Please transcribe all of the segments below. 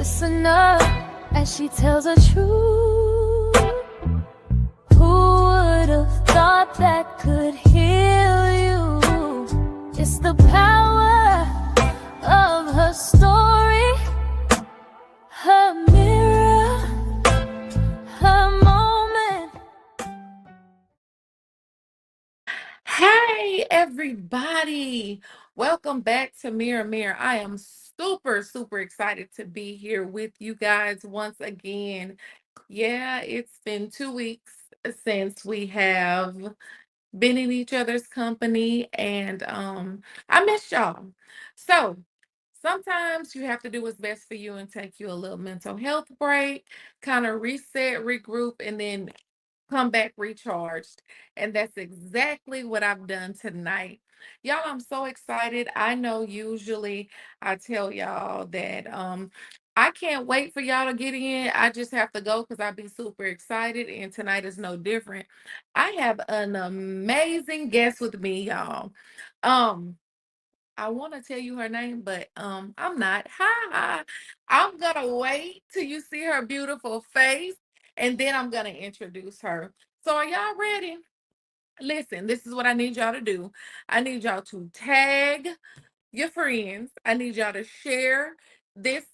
Listen up as she tells the truth. Who would have thought that could heal you? It's the power of her story, her mirror, her moment. Hey everybody, welcome back to Mirror Mirror. I am super excited to be here with you guys once again. Yeah, it's been 2 weeks since we have been in each other's company, and I miss y'all. So sometimes you have to do what's best for you and take you a little mental health break, kind of reset, regroup, and then come back recharged. And that's exactly what I've done tonight. Y'all, I'm so excited. I know usually I tell y'all that I can't wait for y'all to get in. I just have to go because I'll be super excited. And tonight is no different. I have an amazing guest with me, y'all. Um, I want to tell you her name, but I'm not. Hi. I'm gonna wait till you see her beautiful face, and then I'm gonna introduce her. So are y'all ready? Listen, this is what I need y'all to do. I need y'all to tag your friends. I need y'all to share this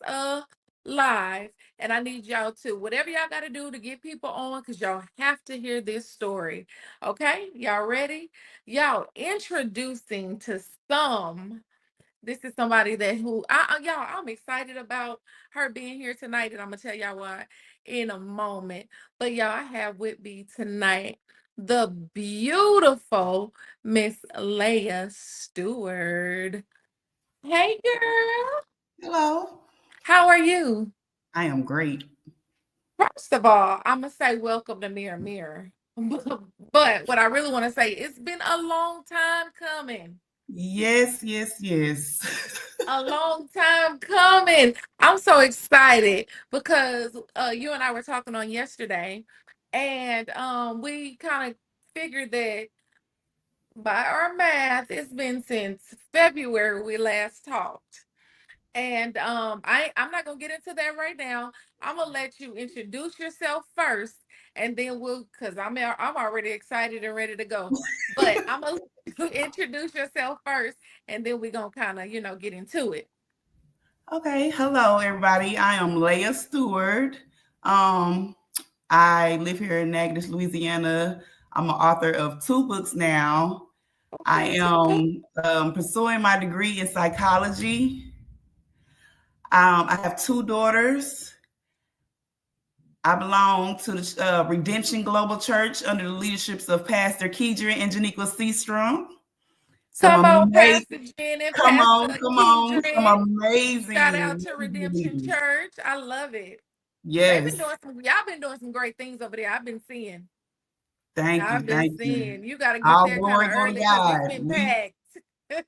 live, and I need y'all to whatever y'all got to do to get people on, because y'all have to hear this story. Okay, y'all ready? Y'all, introducing to some, this is somebody that y'all, I'm excited about her being here tonight, and I'm gonna tell y'all why in a moment. But y'all, I have with me tonight the beautiful Miss Leia Stewart. Hey girl, Hello. how are you? I am great. First of all, I'm gonna say welcome to Mirror Mirror. But what I really want to say, it's been a long time coming. Yes. A long time coming. I'm so excited because you and I were talking on yesterday, and we kind of figured that by our math, it's been since February we last talked. And I'm not gonna get into that right now. I'm gonna let you introduce yourself first, and then cause I'm already excited and ready to go. But I'm gonna let you introduce yourself first, and then we're gonna kind of get into it. Okay. Hello, everybody. I am Leia Stewart. Um, I live here in Natchitoches, Louisiana. I'm an author of 2 books now. I Okay, too. am pursuing my degree in psychology. I have 2 daughters. I belong to the Redemption Global Church under the leaderships of Pastor Kedra and Janiqua Seastrom. Some Come on, amazing, Pastor Jen and come Pastor on, come on, some Kedron. Shout out amazing to Redemption leaders. Church. I love it. They've been Yes. doing y'all been doing some great things over there. I've been seeing. Thank you. I've been Thank you. seeing. You got to get All there kind glory of go to early because it's God. been packed. I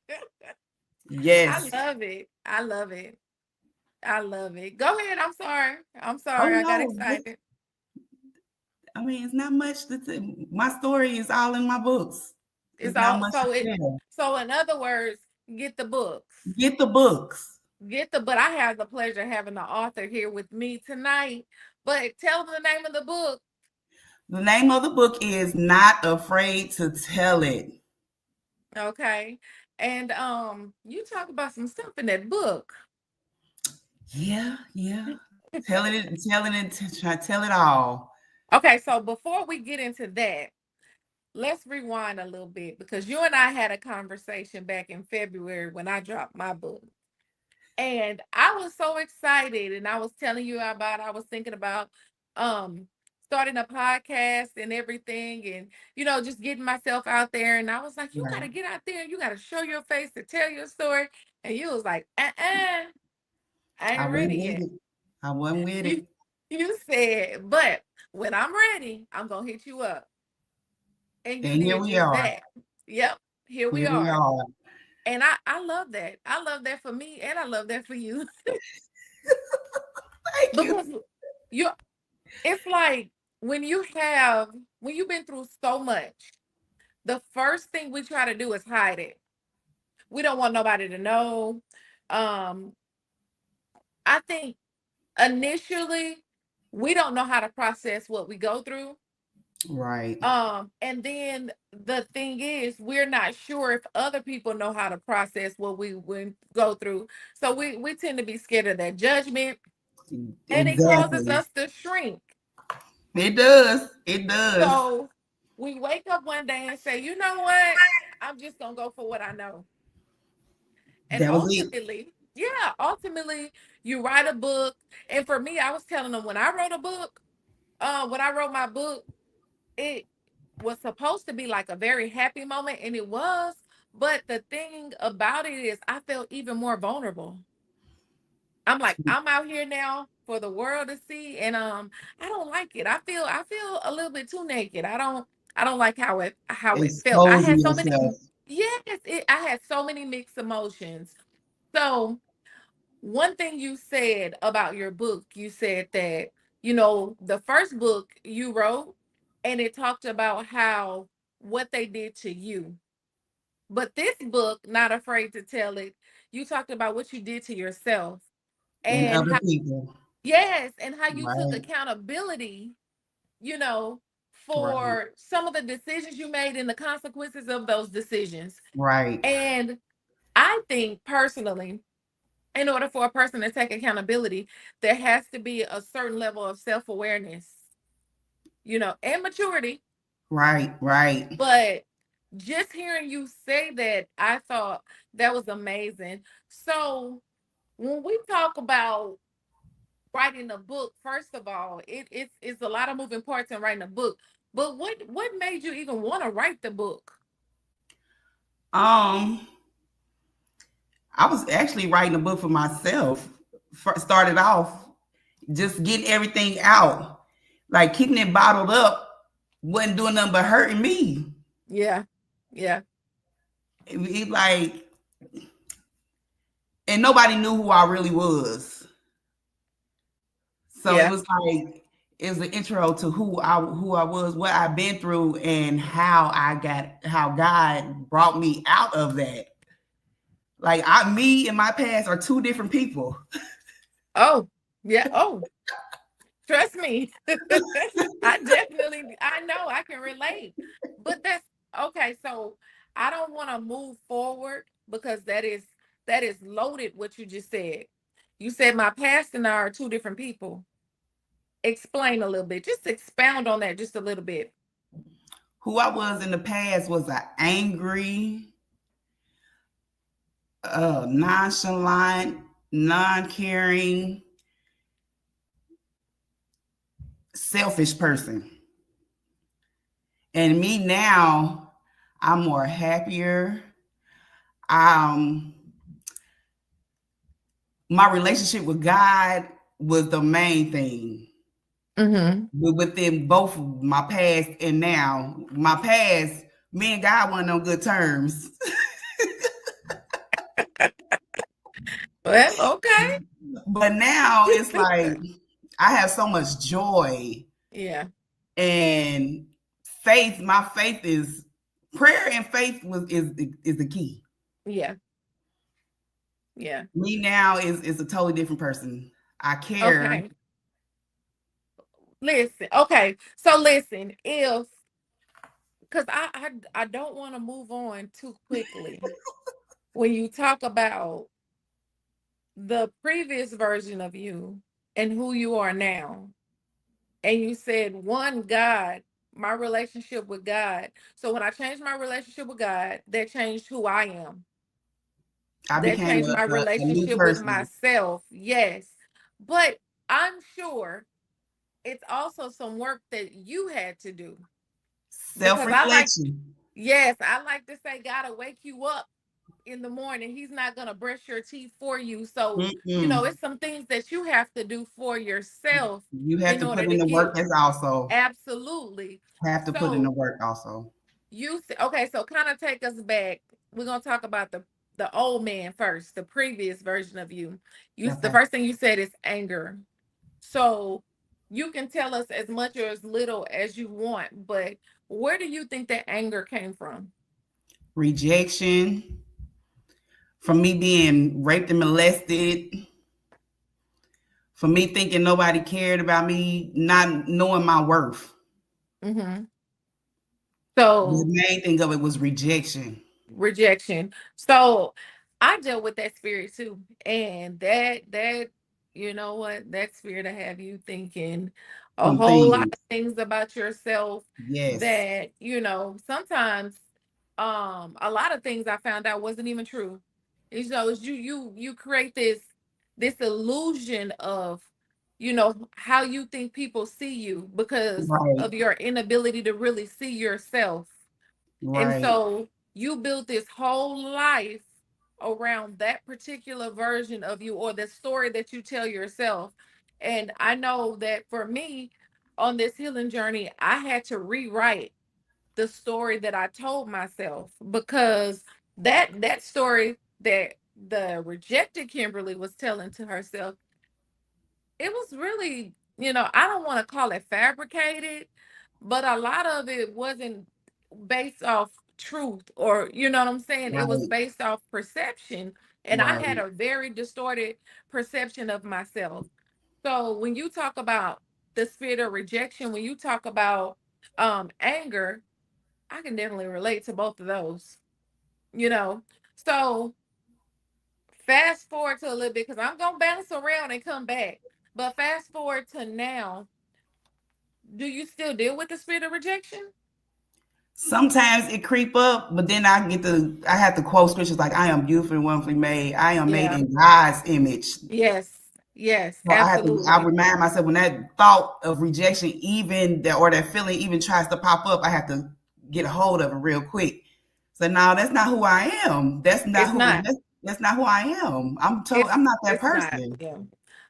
Yes. love it. I love it. I love it. Go ahead. I'm sorry. I'm Oh sorry. I got no. excited. I mean, it's not much. My story is all in my books. It's It's not all much to tell. so in other words, get the books. Get the books. But I have the pleasure of having the author here with me tonight. But tell them the name of the book. The name of the book is Not Afraid to Tell It. Okay. And you talk about some stuff in that book. Yeah. Try to tell it all. Okay, so before we get into that, let's rewind a little bit because you and I had a conversation back in February when I dropped my book. And I was so excited, and I was telling you about, I was thinking about um starting a podcast and everything, and just getting myself out there. And I was like, you got Right. to get out there, you got to show your face to tell your story. And you was like, I I ain't wasn't ready with yet. it. I wasn't with You it. you said, but when I'm ready, I'm gonna hit you up. And you And here did we just are. that. Yep, here we Here we are. are. And I love that. I love that for me, and I love that for you. Thank you. Because you it's like when you've been through so much, the first thing we try to do is hide it. We don't want nobody to know. Um, I think initially we don't know how to process what we go through. Right. And then the thing is, we're not sure if other people know how to process what we went go through. So we tend to be scared of that judgment, and it causes Exactly. us to shrink. It does. It does. So we wake up one day and say, you know what? I'm just gonna go for what I know. And That was it. ultimately, yeah, ultimately you write a book. And for me, I was telling them when I wrote a book, when I wrote my book, it was supposed to be like a very happy moment, and it was. But the thing about it is I felt even more vulnerable. I'm like, I'm out here now for the world to see, and I don't like it. I feel a little bit too naked. I don't like how it felt. I Exposing had so many, yourself. yes, I had so many mixed emotions. So one thing you said about your book, you said that, the first book you wrote, and it talked about how what they did to you. But this book, Not Afraid to Tell It, you talked about what you did to yourself, And and other how, people. yes, and how you took Right. accountability, you know, Right. for some of the decisions you made and the consequences of those decisions. Right. And I think personally, in order for a person to take accountability, there has to be a certain level of self-awareness, and maturity. Right. Right. But just hearing you say that, I thought that was amazing. So when we talk about writing a book, first of all, it's a lot of moving parts in writing a book. But what made you even want to write the book? Um, I was actually writing a book for myself. Started off just getting everything out, like keeping it bottled up, wasn't doing nothing but hurting me. Yeah, yeah, Like, and nobody knew who I really was. So it yeah. was like it was an intro to who I was, what I've been through, and how God brought me out of that. Like me and my past are two different people. Oh, yeah. Oh, trust me. I know I can relate. But that's okay. So I don't want to move forward because that is loaded what you just said. You said my past and I are two different people. Explain a little bit. Just expound on that just a little bit. Who I was in the past was an angry, nonchalant, non-caring, selfish person. And me now, I'm more happier. Um, my relationship with God was the main thing. Mm-hmm. But within both my past and now, my past, me and God weren't on good terms. Well, okay. But now it's like I have so much joy Yeah, and faith. My faith is prayer and faith is the key. yeah, yeah. Me now is a totally different person. I care. Okay. Listen. Okay. So listen, if because I don't want to move on too quickly. When you talk about the previous version of you and who you are now, and you said one God, my relationship with God. So when I changed my relationship with God, that changed who I am. I That became changed my a new relationship with person. myself. Yes. But I'm sure it's also some work that you had to do, Self because reflection. yes, I like to say God will wake you up in the morning. He's not going to brush your teeth for you. So, Mm-mm. it's some things that you have to do for yourself You have in to order put to in the get, work as also absolutely. have to put in the So, work also. okay, so kind of take us back. We're going to talk about the old man first, the previous version of you. The Okay. first thing you said is anger. So, you can tell us as much or as little as you want, but where do you think that anger came from? Rejection from me being raped and molested, for me thinking nobody cared about me, not knowing my worth. Mm-hmm. The So main thing of it was rejection. rejection. So I dealt with that spirit too. And that you know what, that spirit to have you thinking a Some whole lot things. of things about yourself Yes. that, sometimes a lot of things I found out wasn't even true. It's you create this illusion of how you think people see you because Right. of your inability to really see yourself. And Right. so you built this whole life around that particular version of you or the story that you tell yourself. And I know that for me on this healing journey, I had to rewrite the story that I told myself because that story that the rejected Kimberly was telling to herself, it was really, I don't want to call it fabricated, but a lot of it wasn't based off truth or, you know what I'm saying? It was Right. based off perception. And I had Right. a very distorted perception of myself. So when you talk about the spirit of rejection, when you talk about anger, I can definitely relate to both of those, you know. So fast forward to a little bit because I'm gonna bounce around and come back. But fast forward to now, do you still deal with the spirit of rejection? Sometimes it creep up, but then I have to quote scriptures like I am beautifully and wonderfully made. I am made Yeah. in God's image. Yes. Yes. So I Absolutely. remind myself when that thought of rejection even that or that feeling even tries to pop up, I have to get a hold of it real quick. So no, that's not who I am. It's not. That's not who I am. It's I'm not that it's not. person. Yeah.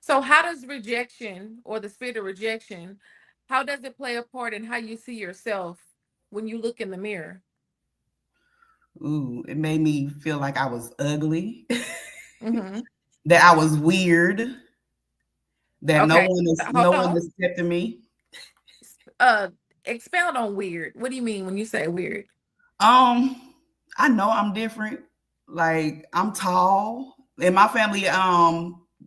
So how does rejection or the spirit of rejection, how does it play a part in how you see yourself when you look in the mirror? Ooh, it made me feel like I was ugly, Mm-hmm. that I was weird, that Okay. Hold no one on. accepted me. Uh, expound on weird. What do you mean when you say weird? Um, I know I'm different. Like I'm tall. In my family,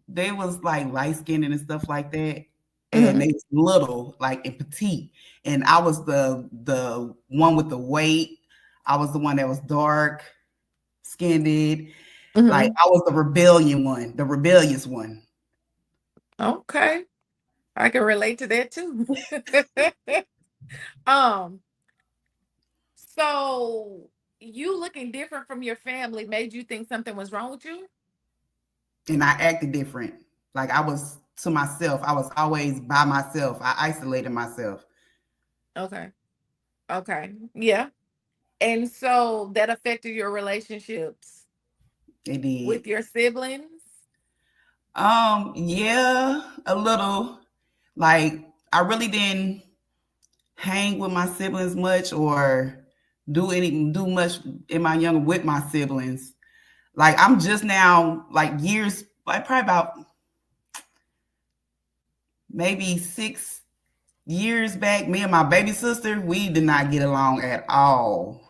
they was like light skinned and stuff like that. And Mm-hmm. they was little, like and petite. And I was the one with the weight. I was the one that was dark skinned. Like Mm-hmm. I was the rebellion one, the rebellious one. Okay. I can relate to that too. um, so you looking different from your family made you think something was wrong with you? And I acted different. Like I was to myself. I was always by myself. I isolated myself. Okay. Okay. Yeah. And so that affected your relationships It with did. your siblings? Yeah, a little. Like I really didn't hang with my siblings much or do much in my younger with my siblings. Like I'm just now like years like probably about maybe 6 years back, me and my baby sister, we did not get along at all.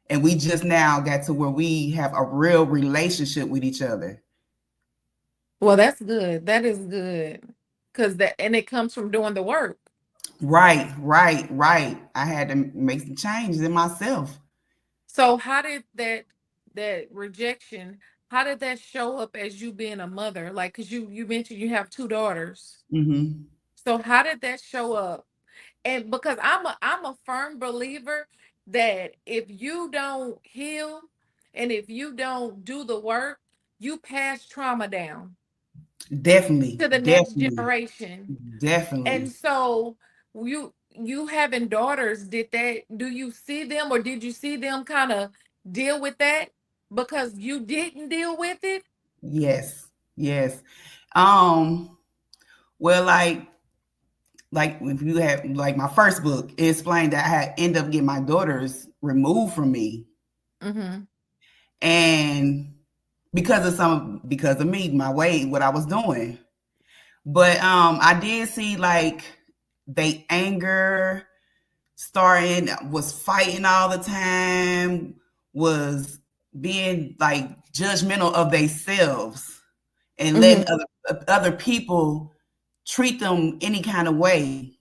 And we just now got to where we have a real relationship with each other. Well, that's good. That is good. Cause that and it comes from doing the work. Right, right, right. I had to make some changes in myself. So how did that rejection, how did that show up as you being a mother? Like, cause you mentioned you have two daughters. Hmm. So how did that show up? And because I'm a firm believer that if you don't heal and if you don't do the work, you pass trauma down Definitely, to the next definitely, generation. And definitely. so you having daughters, did that, do you see them or did you see them kind of deal with that because you didn't deal with it? Yes, yes. Um, well, like if you have like my first book, it explained that I had end up getting my daughters removed from me, Mm-hmm. and because of me, my way, what I was doing. But I did see like they anger starting was fighting all the time, was being like judgmental of themselves and letting Mm-hmm. other other people treat them any kind of way.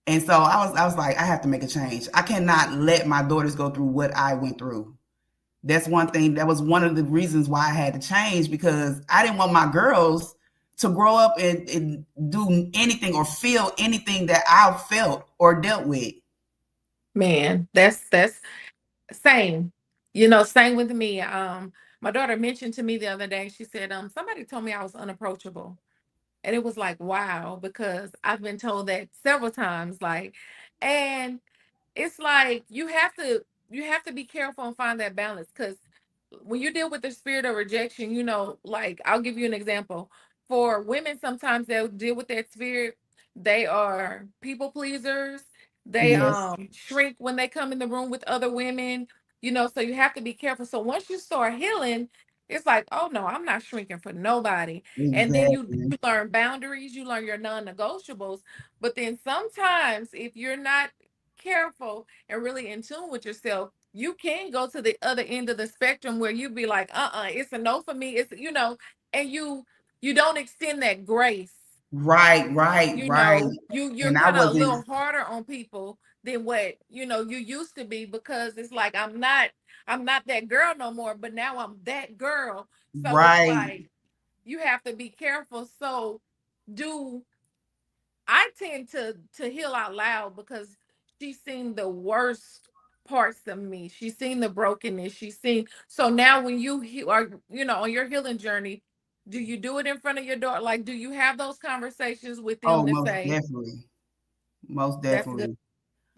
And so I was like, I have to make a change. I cannot let my daughters go through what I went through. That's one thing. That was one of the reasons why I had to change, because I didn't want my girls to grow up and do anything or feel anything that I felt or dealt with. Man, that's same. You know, same with me. My daughter mentioned to me the other day, she said, somebody told me I was unapproachable. And it was like, wow, because I've been told that several times, like, and it's like you have to be careful and find that balance, because when you deal with the spirit of rejection, like I'll give you an example. For women, sometimes they'll deal with that spirit. They are people pleasers. They Yes, shrink when they come in the room with other women, so you have to be careful. So once you start healing, it's like, oh no, I'm not shrinking for nobody. And then you exactly. learn boundaries, you learn your non-negotiables. But then sometimes if you're not careful and really in tune with yourself, you can go to the other end of the spectrum where you be like, it's a no for me. And you don't extend that grace. Right, right, right. You're And I kind of a wasn't little harder on people than what you used to be, because it's like I'm not that girl no more, but now I'm that girl. So it's right. like you have to be careful. So do I tend to heal out loud, because she's seen the worst parts of me. She's seen the brokenness. She's seen. So now when you are, on your healing journey, do you do it in front of your daughter? Like, do you have those conversations with them Oh, to most say, definitely. Most that's good, definitely.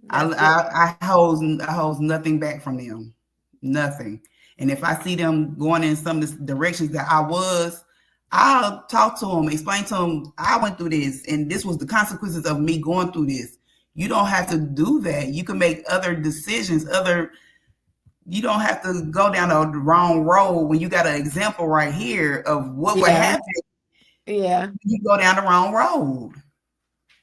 I, that's good. I hold nothing back from them, nothing. And if I see them going in some of the directions that I was, I'll talk to them, explain to them I went through this, and this was the consequences of me going through this. You don't have to do that. You can make other decisions. You don't have to go down the wrong road when you got an example right here of what would Yeah, happen yeah. if you go down the wrong road.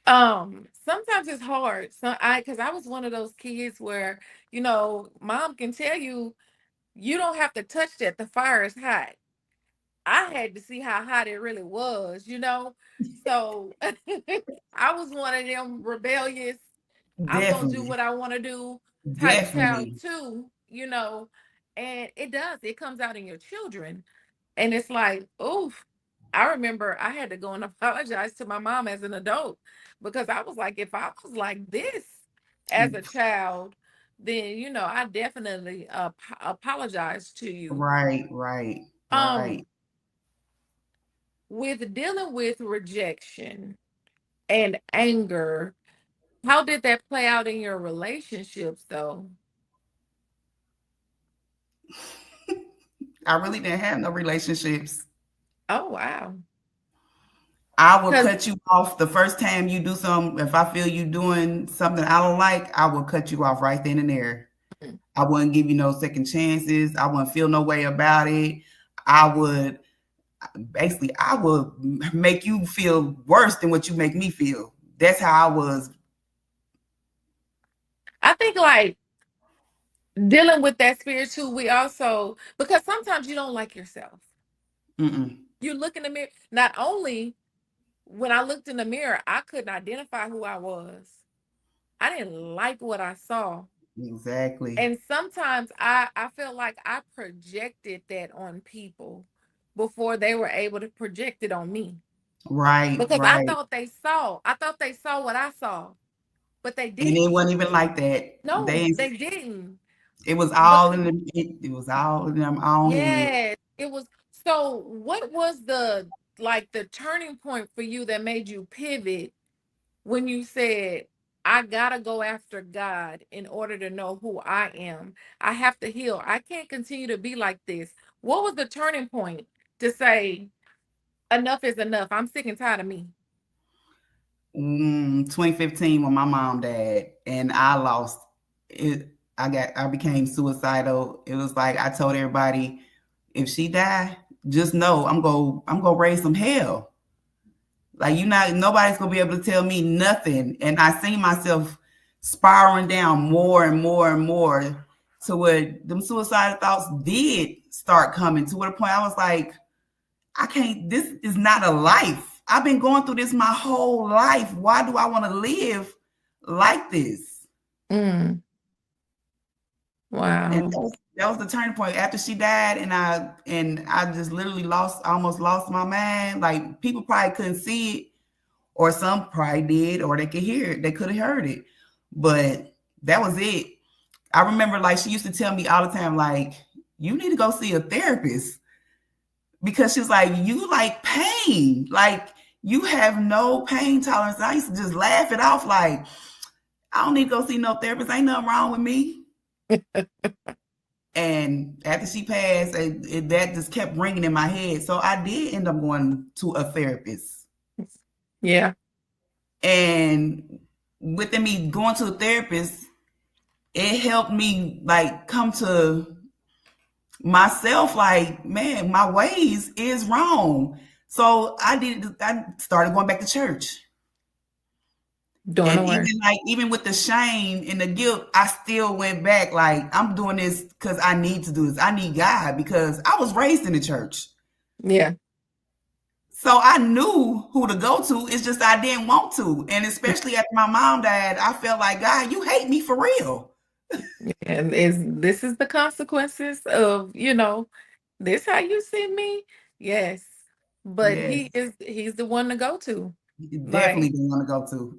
Sometimes it's hard. Because I was one of those kids where, mom can tell you, you don't have to touch that. The fire is hot. I had to see how hot it really was. So I was one of them rebellious, I'm gonna do Definitely, what I want to do type child definitely. too. And it does, it comes out in your children. And it's like, oof. I remember I had to go and apologize to my mom as an adult, because I was like, if I was like this as a child, then I definitely apologize to you. Right, right, right. Um, with dealing with rejection and anger, how did that play out in your relationships though? I really didn't have no relationships. Oh wow. I will Because cut you off the first time you do something. If I feel you doing something I don't like, I will cut you off right then and there. I wouldn't give you no second chances. I wouldn't feel no way about it. I would I would make you feel worse than what you make me feel. That's how I was. I think like dealing with that spirit too, we also, because sometimes you don't like yourself. Mm-mm. You look in the mirror. Not only when I looked in the mirror, I couldn't identify who I was. I didn't like what I saw. Exactly. And sometimes I felt like I projected that on people before they were able to project it on me. Right, Because I right. thought they saw. I thought they saw what I saw, but they And it didn't. wasn't even like that. No, they didn't. It was But all in it was all in them own head. yes, it was. So what was the turning point for you that made you pivot when you said, I gotta go after God in order to know who I am? I have to heal. I can't continue to be like this. What was the turning point to say, enough is enough? I'm sick and tired of me. 2015 when my mom died and I lost it. I became suicidal. It was like I told everybody, if she die, just know I'm gonna raise some hell. Like you not nobody's gonna be able to tell me nothing. And I seen myself spiraling down more and more and more to what them suicidal thoughts did start coming to what a point I was like, I can't, this is not a life. I've been going through this my whole life. Why do I want to live like this? Mm, And wow. that was the turning point after she died, and I just literally almost lost my mind. Like people probably couldn't see it, or some probably did, or they could hear it. They could have heard it, but that was it. I remember like she used to tell me all the time, like, you need to go see a therapist because she's like, you like pain, like you have no pain tolerance. I used to just laugh it off, like, I don't need to go see no therapist. Ain't nothing wrong with me. And after she passed, that just kept ringing in my head. So I did end up going to a therapist. Yeah. And within me going to a therapist, it helped me like come to myself, like, man, my ways is wrong. So I started going back to church. Doing the And work. even with the shame and the guilt, I still went back. Like, I'm doing this because I need to do this. I need God because I was raised in the church. Yeah. So I knew who to go to. It's just I didn't want to. And especially after my mom died, I felt like, God, you hate me for real. And this is the consequences of, this how you see me? Yes. But Yes, he's the one to go to. definitely Like, didn't want to go to.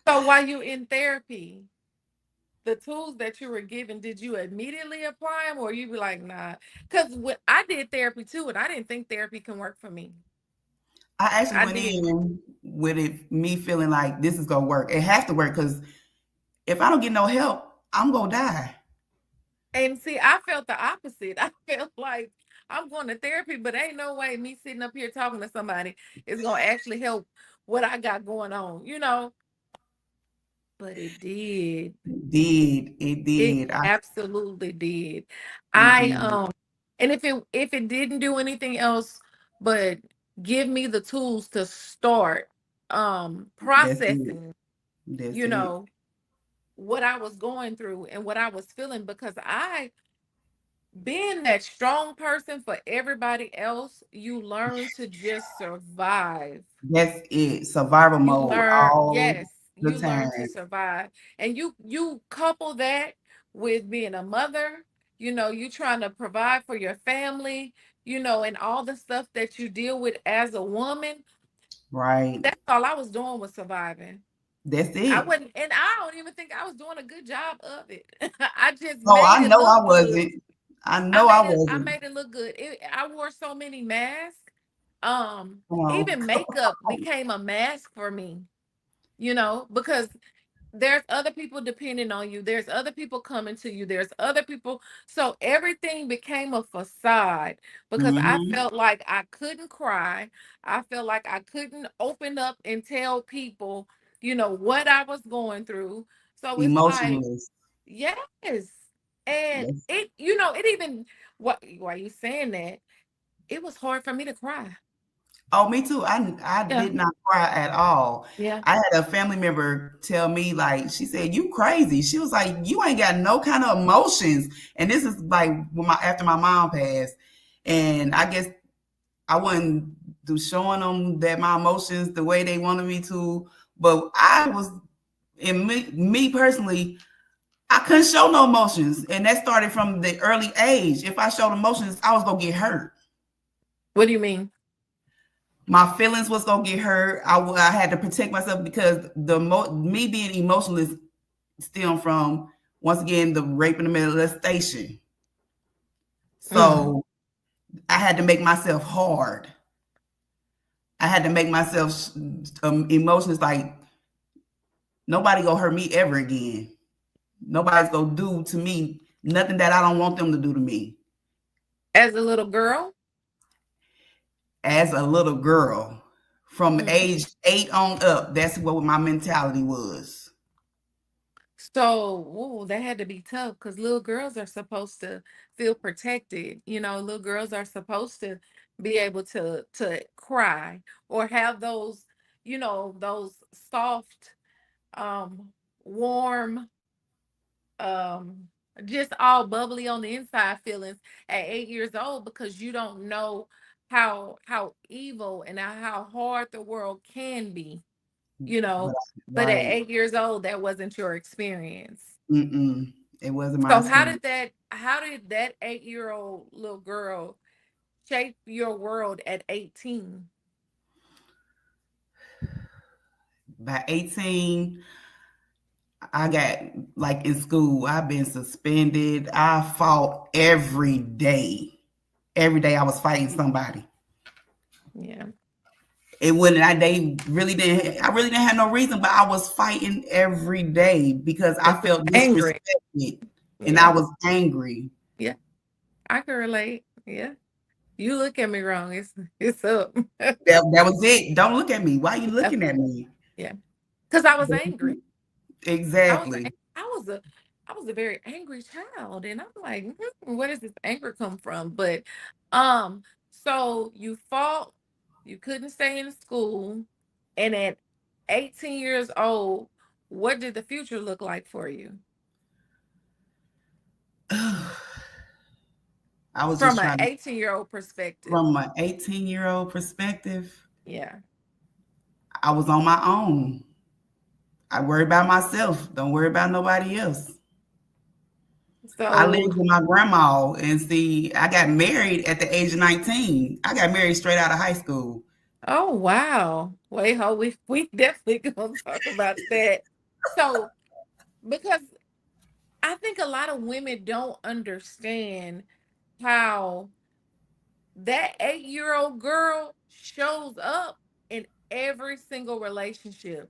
so while you in therapy, the tools that you were given, did you immediately apply them or you be like, nah? Because when I did therapy too, and I didn't think therapy can work for me. I actually I went did. in with it, me feeling like this is gonna work. It has to work because if I don't get no help, I'm gonna die. And see, I felt the opposite. I felt like I'm going to therapy, but ain't no way me sitting up here talking to somebody is going to actually help what I got going on. But it did. It It did. absolutely did. It I did. and if it didn't do anything else but give me the tools to start That's it. processing, That's you it. know, what I was going through and what I was feeling because I being that strong person for everybody else, you learn to just survive. That's it. Survival You mode learn, all yes, the you learn to time. survive. And you couple that with being a mother, you trying to provide for your family, and all the stuff that you deal with as a woman. Right. That's all I was doing was surviving. That's I it. wasn't, and I don't even think I was doing a good job of it. I just Oh, made I it know I look good. wasn't. I know I I wasn't. made it look good. I wore so many masks. Come on. Even makeup became a mask for me, because there's other people depending on you. There's other people coming to you. There's other people. So everything became a facade because I Hmm. felt like I couldn't cry. I felt like I couldn't open up and tell people, what I was going through. So it's like, Emotionless. yes. And Yes. it even, why you saying that? It was hard for me to cry. Oh, me too. I Yeah. did not cry at all. Yeah. I had a family member tell me, like, she said, "You crazy." She was like, "You ain't got no kind of emotions." And this is like when after my mom passed, and I guess I wasn't do showing them that my emotions the way they wanted me to, but I was, in me personally, I couldn't show no emotions, and that started from the early age. If I showed emotions, I was gonna get hurt. What do you mean? My feelings was gonna get hurt. I had to protect myself because me being emotionless stem from, once again, the rape and the molestation. Mm. So I had to make myself hard. I had to make myself emotions like nobody gonna hurt me ever again. Nobody's gonna do to me nothing that I don't want them to do to me. As a little girl? As a little girl, from Mm. age 8 on up, that's what my mentality was. So, that had to be tough because little girls are supposed to feel protected. Little girls are supposed to be able to cry or have those soft, warm, um, just all bubbly on the inside feelings at 8 years old because you don't know how evil and how hard the world can be, you But know. But at right. 8 years old, that wasn't your experience. Mm-mm. It wasn't my So experience. how did that 8-year-old little girl shape your world at 18? By 18, I got like in school, I've been suspended. I fought every day. Every day I was fighting somebody. Yeah. It wouldn't they I really didn't have no reason, but I was fighting every day because I It was felt angry. disrespected and I Yeah. was angry. Yeah. I can relate. Yeah. You look at me wrong. It's up. That was it. Don't look at me. Why are you Yeah. looking at me? Yeah. Because I was angry. I was Exactly. I was a I was a very angry child, and I'm like, where does this anger come from? But um, so you fought, you couldn't stay in school, and at 18 years old, what did the future look like for you I was from just an trying to, 18-year-old perspective? from an 18-year-old perspective, Yeah. I was on my own. I worry about myself. Don't worry about nobody else. I So, lived with my grandma and see, I got married at the age of 19. I got married straight out of high school. oh wow, wait, hold, we definitely gonna talk about that. So, because I think a lot of women don't understand how that 8-year-old girl shows up in every single relationship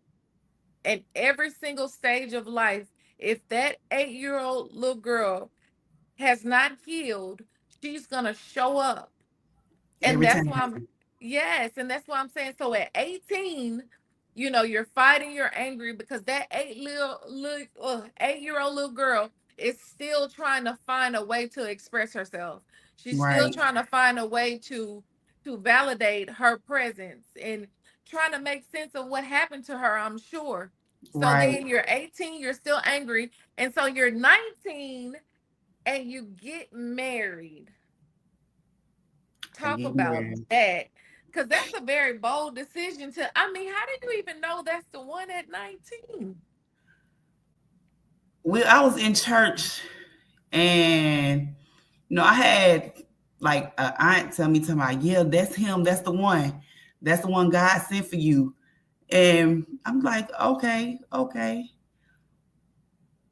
and every single stage of life. If that 8-year-old little girl has not healed, she's gonna show up. And Every that's time. why yes, and that's why I'm saying, so at 18, you're fighting, you're angry because that 8-year-old little girl is still trying to find a way to express herself. She's still Right. trying to find a way to validate her presence and trying to make sense of what happened to her, I'm sure. So Right. then you're 18, you're still angry, and so you're 19 and you get married. I Talk get about married. that, because that's a very bold decision to, I mean, how did you even know that's the one at 19? I was in church and I had like an aunt tell me, yeah, that's him. That's the one. That's the one God sent for you. And I'm like, okay, okay.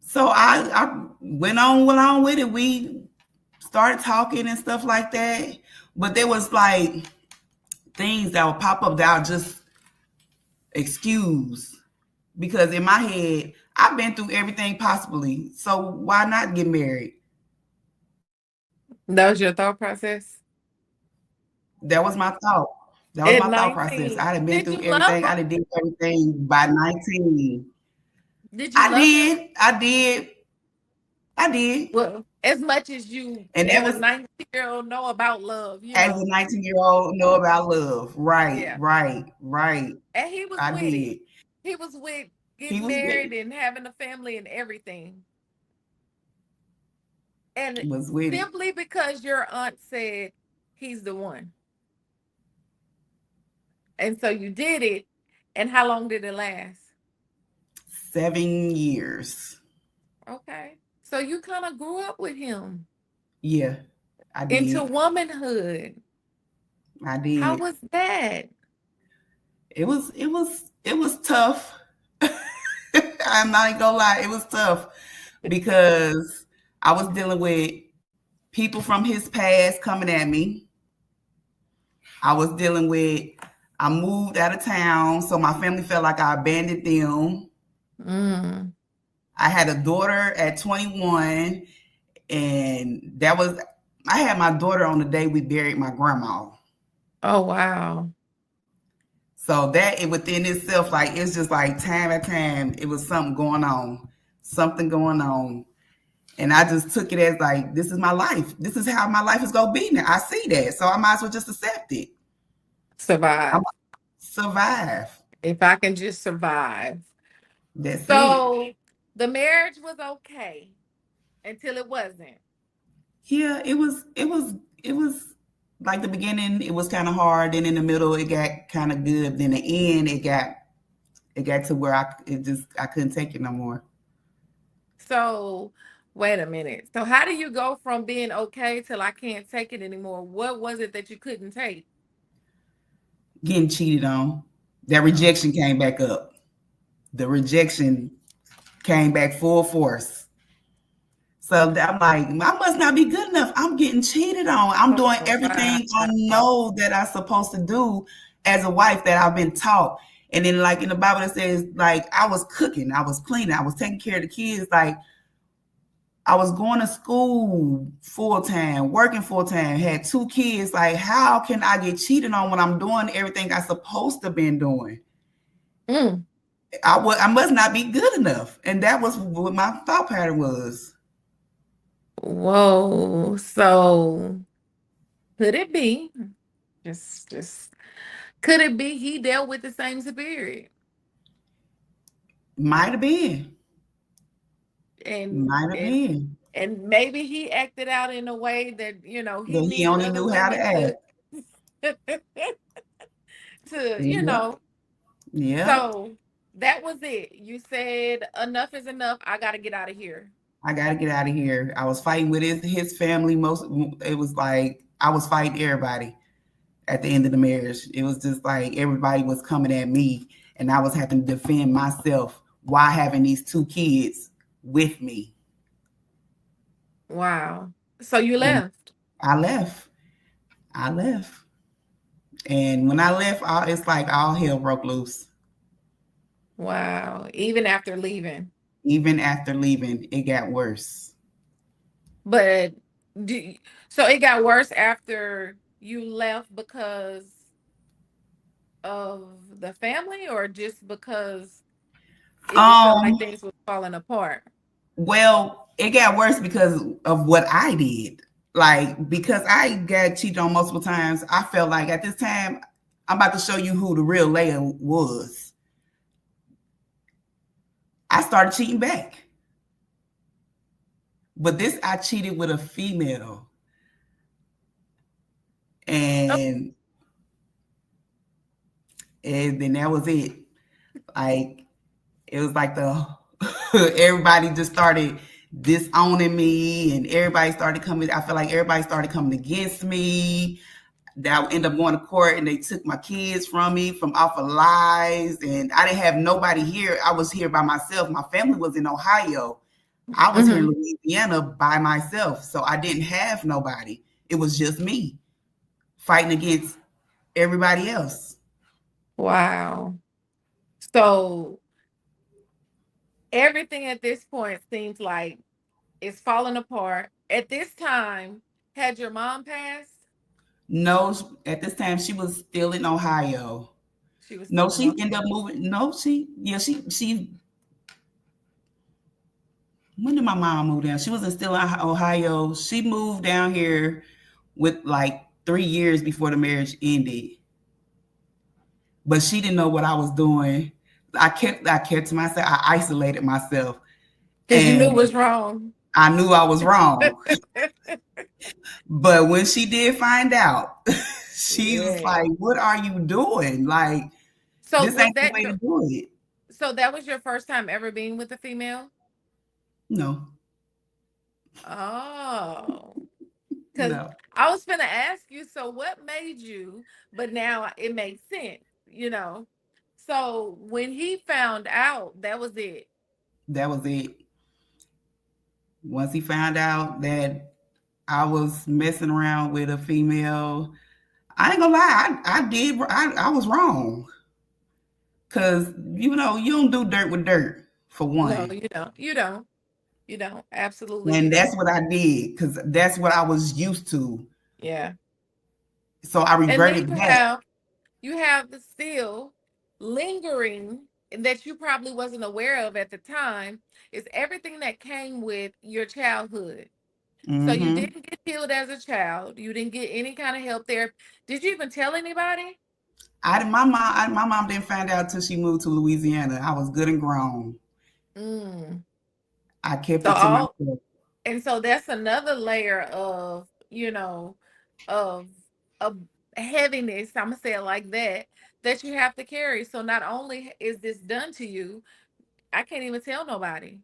So I went on with it. We started talking and stuff like that. But there was like things that would pop up that I'll just excuse because in my head, I've been through everything possibly. So why not get married? That was your thought process That was my thought. That was at my thought process. 19? I had been Did through you love everything. him? I did everything by 19. Did you I love him? did. I did. I did. Well, as much as you And that as a was 19-year-old know about love, as a 19-year-old know about love. Right, yeah. right, right. And he was I with it. did. He was with He getting was with married it. and having a family and everything. And Was with it. simply because your aunt said he's the one. And so you did it. And how long did it last? 7 years. Okay. So you kind of grew up with him Yeah, I into did. womanhood. I How did. was that? It was tough. I'm not even gonna lie, it was tough because I was dealing with people from his past coming at me. I was dealing with I moved out of town, so my family felt like I abandoned them. Mm. I had a daughter at 21, and I had my daughter on the day we buried my grandma. Oh, wow. So within itself, like it's just like time at time, it was something going on. And I just took it as like, this is my life. This is how my life is gonna be now. I see that. So I might as well just accept it. I'm Survive. survive. If I can just survive. That's it. So the marriage was okay until it wasn't. Yeah, it was like the beginning, it was kind of hard. Then in the middle, it got kind of good. Then the end, it got to where I couldn't take it no more. So, wait a minute. So, how do you go from being okay till I can't take it anymore? What was it that you couldn't take? Getting cheated on. That rejection came back up. The rejection came back full force. So I'm like, I must not be good enough. I'm getting cheated on. I'm doing Oh, everything I wow. know that I'm supposed to do as a wife that I've been taught. And then, like in the Bible, it says, like, I was cooking, I was cleaning, I was taking care of the kids. Like, I was going to school full time, working full time, had two kids. Like, how can I get cheated on when I'm doing everything I'm supposed to been doing? Mm. I must not be good enough. And that was what my thought pattern was. Whoa. So, could it be? Just could it be he dealt with the same spirit? Might have been. And Might have and been. and maybe he acted out in a way that, he But he needed only other knew how to women act. to, Yep. Yep. so that was it. You said enough is enough. I got to get out of here. I gotta get out of here. I was fighting with his family. It was like I was fighting everybody at the end of the marriage. It was just like everybody was coming at me, and I was having to defend myself while having these two kids with me. Wow. So you And left. I left. I left. And when I left, it's like all hell broke loose. Wow. Even after leaving. Even after leaving, it got worse. But do, so it got worse after you left because of the family or just because you felt like Um, things was falling apart? well, it got worse because of what I did. Like, because I got cheated on multiple times, I felt like at this time, I'm about to show you who the real Leia was. I started cheating back. But this, I cheated with a female. Oh, And, and then that was it. Like, it was like everybody just started disowning me and everybody started coming. I feel like everybody started coming against me. That I ended up going to court and they took my kids from me from off of lies. And I didn't have nobody here. I was here by myself. My family was in Ohio. I was here in mhm. Louisiana by myself. So I didn't have nobody. It was just me fighting against everybody else. Wow. So everything at this point seems like it's falling apart. At this time, had your mom passed? No, at this time she was still in Ohio. She was No, still in she Ohio. ended up moving. No, she. When did my mom move down? She wasn't still in Ohio. She moved down here with like 3 years before the marriage ended. But she didn't know what I was doing. I kept to myself. I isolated myself, Because you knew it and was wrong. I knew I was wrong. But when she did find out, she was Yeah. like, "What are you doing? Like, So this was ain't the that way to your do it." so that was your first time ever being with a female? No, Oh. Because no. I was gonna ask you, so what made you, but now it makes sense. So when he found out, that was it. That was it. Once he found out that I was messing around with a female, I ain't gonna lie, I was wrong. Cause you don't do dirt with dirt for No, one. you don't. You don't. You don't. Absolutely you And don't. that's what I did because that's what I was used to. Yeah. So I And then reverted back. you have the still lingering that you probably wasn't aware of at the time is everything that came with your childhood. So you Hmm. didn't get healed as a child. You didn't get any kind of help there. Did you even tell anybody? My mom didn't find out till she moved to Louisiana. I was good and grown. Mm. I kept So it to all myself. and so that's another layer of, of a heaviness, I'm gonna say it like that, that you have to carry. So not only is this done to you, I can't even tell nobody,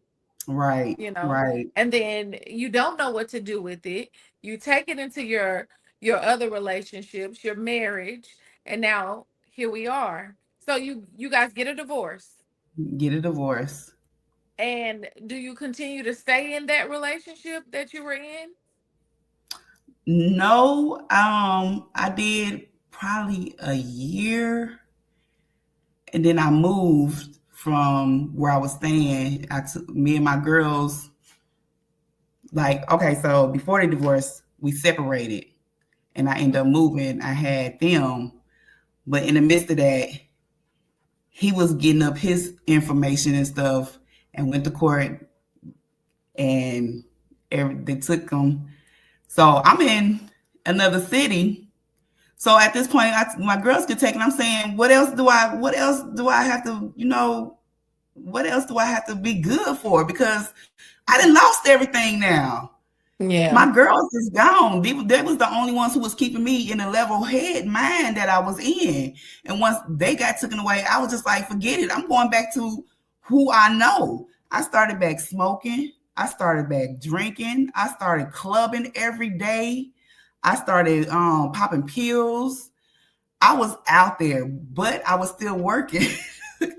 Right, you know, right. and then you don't know what to do with it. You take it into your other relationships, your marriage, and now here we are. So you guys get a divorce. Get a divorce. And do you continue to stay in that relationship that you were in? No, I did probably a year, and then I moved from where I was staying. I took me and my girls, like, okay, so before the divorce, we separated, and I ended up moving. I had them, but in the midst of that, he was getting up his information and stuff, and went to court, and they took him. So I'm in another city. So at this point, my girls get taken. I'm saying, what else do I? What else do I have to? What else do I have to be good for? Because I done lost everything now. Yeah. My girls is gone. They was the only ones who was keeping me in a level head mind that I was in. And once they got taken away, I was just like, forget it. I'm going back to who I know. I started back smoking. I started back drinking. I started clubbing every day. I started popping pills. I was out there, but I was still working.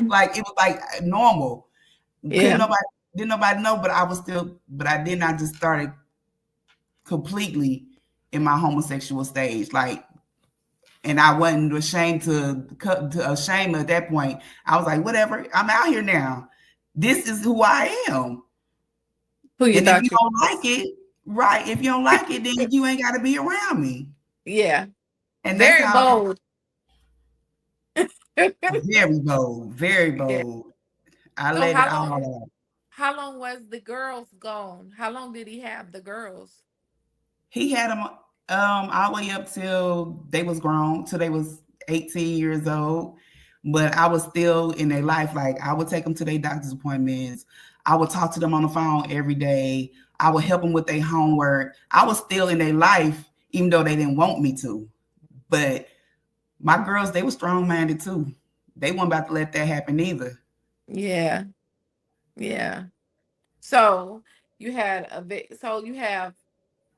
Like it was like normal. Couldn't Yeah. nobody didn't nobody know, but I was still, but I did not just started completely in my homosexual stage. Like, and I wasn't ashamed to ashamed at that point. I was like, whatever, I'm out here now. This is who I am. Who you And if you thought you don't like was? it, right, if you don't like it, then you ain't got to be around me. Yeah. And that's Very how, bold. very bold, very Yeah. bold. I So let it all out. how long was the girls gone? How long did he have the girls? He had them all the way up till they was grown, till they was 18 years old. But I was still in their life. Like I would take them to their doctor's appointments. I would talk to them on the phone every day. I would help them with their homework. I was still in their life, even though they didn't want me to. But my girls, they were strong minded too. They weren't about to let that happen either. Yeah. Yeah. So so you have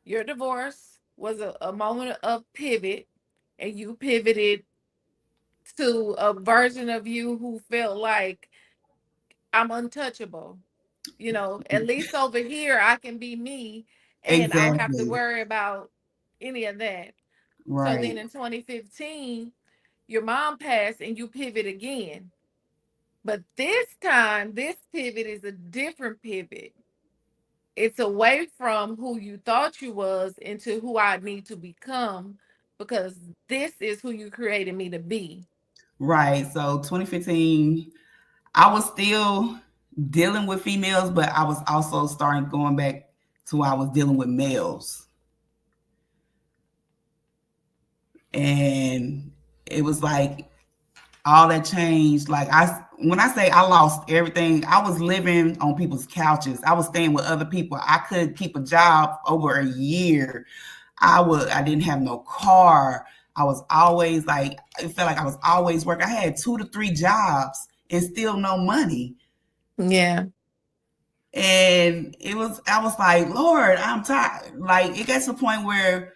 your divorce was a moment of pivot, and you pivoted to a version of you who felt like I'm untouchable. You know, at least over here I can be me and I don't have to Exactly. worry about any of that. So then Right. in 2015, your mom passed and you pivot again. But this time, this pivot is a different pivot. It's away from who you thought you was into who I need to become, because this is who you created me to be. Right. So 2015, I was still dealing with females, but I was also starting going back to I was dealing with males. And it was like all that changed. Like when I say I lost everything, I was living on people's couches. I was staying with other people. I could keep a job over a year. I didn't have no car. I was always like, it felt like I was always working. I had 2 to 3 jobs and still no money. Yeah. And I was like, Lord, I'm tired. Like it gets to the point where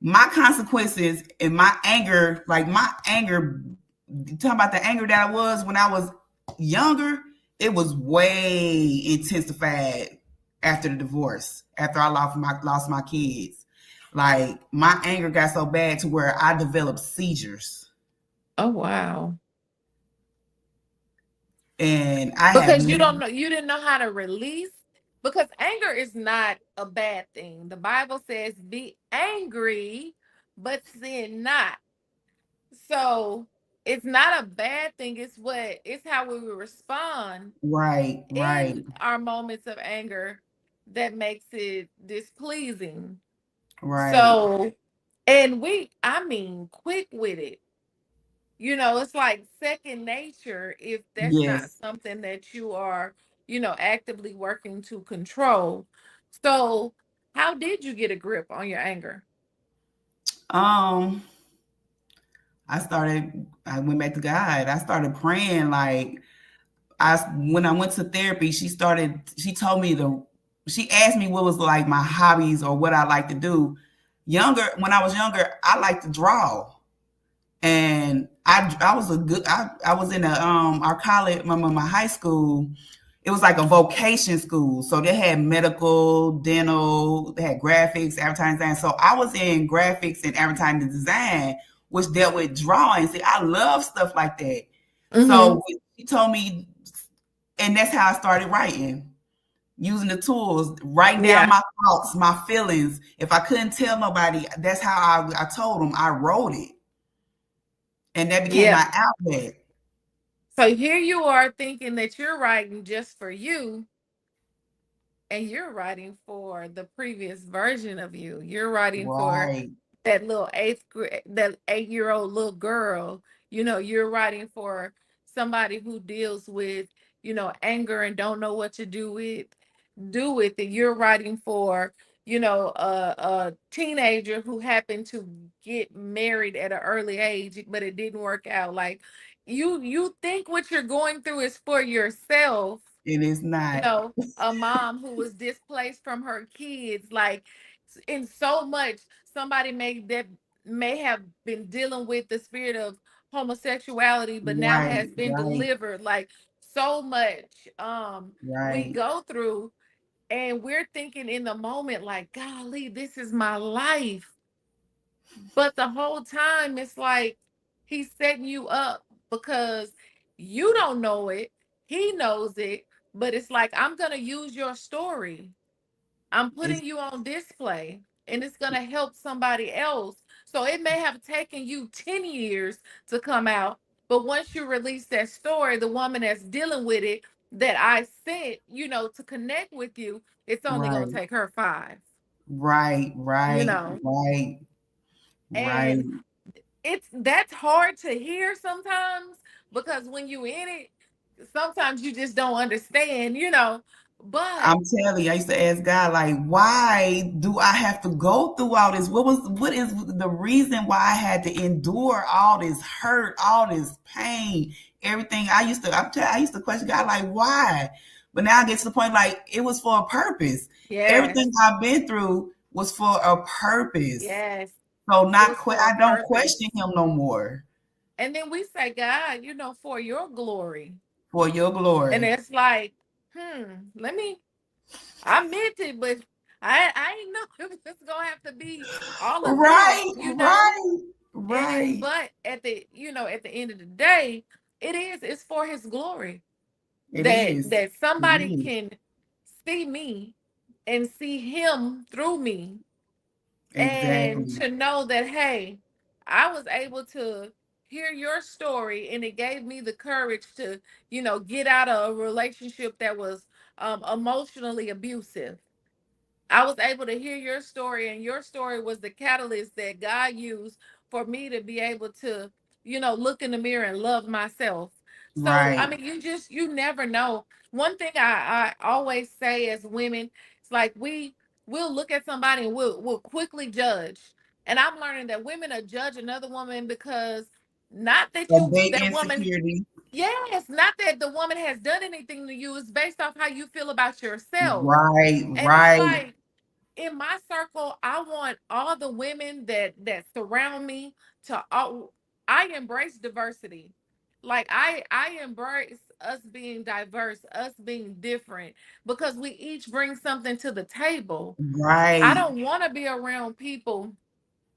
my consequences and my anger, talking about the anger that I was when I was younger, it was way intensified after the divorce, after I lost my kids. Like my anger got so bad to where I developed seizures. Oh wow. And I have Because never, you didn't know how to release, because anger is not a bad thing. The Bible says be angry but sin not. So it's not a bad thing. It's how we will respond right, right, in our moments of anger that makes it displeasing. right. So, and I mean, quick with it. You know, it's like second nature if that's not Yes. something that you are, actively working to control. So, how did you get a grip on your anger? Um, I went back to God. I started praying. Like, when I went to therapy, she told me she asked me what was like my hobbies or what I like to do. When I was younger, I liked to draw. And I was I was in our college, my high school. It was like a vocation school. So they had medical, dental, they had graphics, advertising design. So I was in graphics and advertising design, which dealt with drawing. See, I love stuff like that. Mm-hmm. So she told me, and that's how I started writing, using the tools, writing down Yeah. my thoughts, my feelings. If I couldn't tell nobody, that's how I told them. I wrote it, and that became Yeah. my outlet. So here you are thinking that you're writing just for you, and you're writing for the previous version of you. You're writing for Right. that little that 8-year-old little girl. You're writing for somebody who deals with, anger and don't know what to do with it. You're writing for, a teenager who happened to get married at an early age, but it didn't work out. Like, you think what you're going through is for yourself. It is not. A mom who was displaced from her kids, like, in so much, somebody may have been dealing with the spirit of homosexuality, but now Right, has been right, delivered. Like, so much we right. go through, and we're thinking in the moment, like, golly, this is my life. But the whole time it's like he's setting you up, because you don't know it, he knows it, but it's like, I'm going to use your story, I'm It's putting you on display, and it's going to help somebody else. So it may have taken you 10 years to come out, but once you release that story, the woman that's dealing with it, that I sent, to connect with you, it's only going to right, take her 5, right, you right, know. right, right. And that's hard to hear sometimes, because when you in it, sometimes you just don't understand. But I'm telling you, I used to ask God, like, why do I have to go through all this? What is the reason why I had to endure all this hurt, all this pain, everything? I used to question God, like, why? But now I get to the point, like, it was for a purpose. yes, Everything I've been through was for a purpose. yes, So it was for a I don't purpose. question Him no more. And then we say, God, for your glory. For your And glory. it's like, let me, I meant it, but I ain't know it was gonna have to be all of this, Right, you know. right, right. But at the end of the day, it's for his glory, It that is. It somebody is. can see me and see him through me, and Exactly. to know that, hey, I was able to hear your story, and it gave me the courage to, get out of a relationship that was emotionally abusive. I was able to hear your story, and your story was the catalyst that God used for me to be able to, look in the mirror and love myself. So, I Right. mean, you never know. One thing I always say as women, it's like we'll look at somebody and we'll quickly judge. And I'm learning that women are judge another woman because, not that Of their that woman, insecurity. yes, not that the woman has done anything to you. It's based off how you feel about yourself. Right, And it's right. like, in my circle, I want all the women that surround me to all. I embrace diversity. Like, I embrace us being diverse, us being different, because we each bring something to the table. I Right. don't want to be around people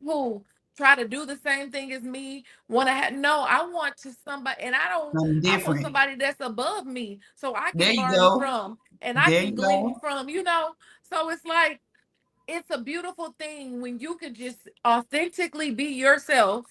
who try to do the same thing as me. Want to have no? I want to somebody, and I don't. Something I want different. somebody that's above me, so I There can you learn go. from, and I There can you glean go. from. So it's like, it's a beautiful thing when you could just authentically be yourself,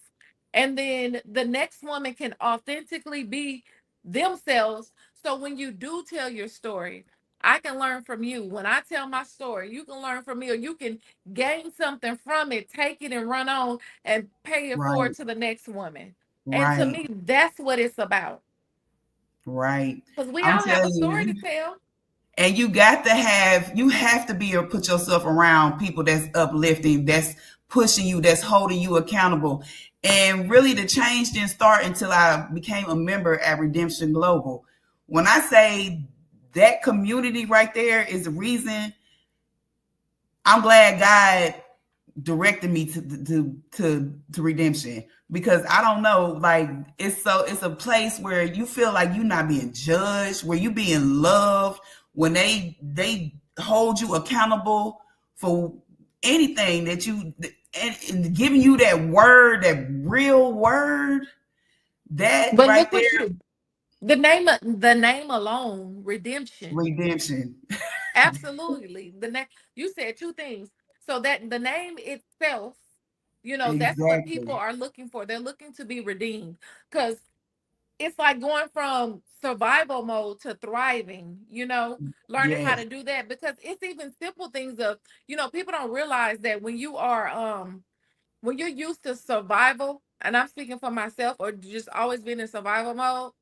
and then the next woman can authentically be themselves. So when you do tell your story, I can learn from you. When I tell my story, you can learn from me, or you can gain something from it, take it and run on and pay it forward Right, to the next woman. And to right, me, that's what it's about, right. because we I'm all have a telling story to you, tell. and you have to be or put yourself around people that's uplifting, that's pushing you, that's holding you accountable. And really, the change didn't start until I became a member at Redemption Global. When I say that community right there is the reason, I'm glad God directed me to redemption, because I don't know, like, it's a place where you feel like you're not being judged, where you being loved, when they hold you accountable for anything that you, and giving you that word, that real word, that But right look there, what you the name alone, redemption. redemption. Absolutely. The name, you said two things. So that the name itself, that's what people Exactly. are looking for. They're looking to be redeemed. Because it's like going from survival mode to thriving, learning how Yes. to do that. Because it's even simple things of, people don't realize that when you're used to survival, and I'm speaking for myself, or just always been in survival mode,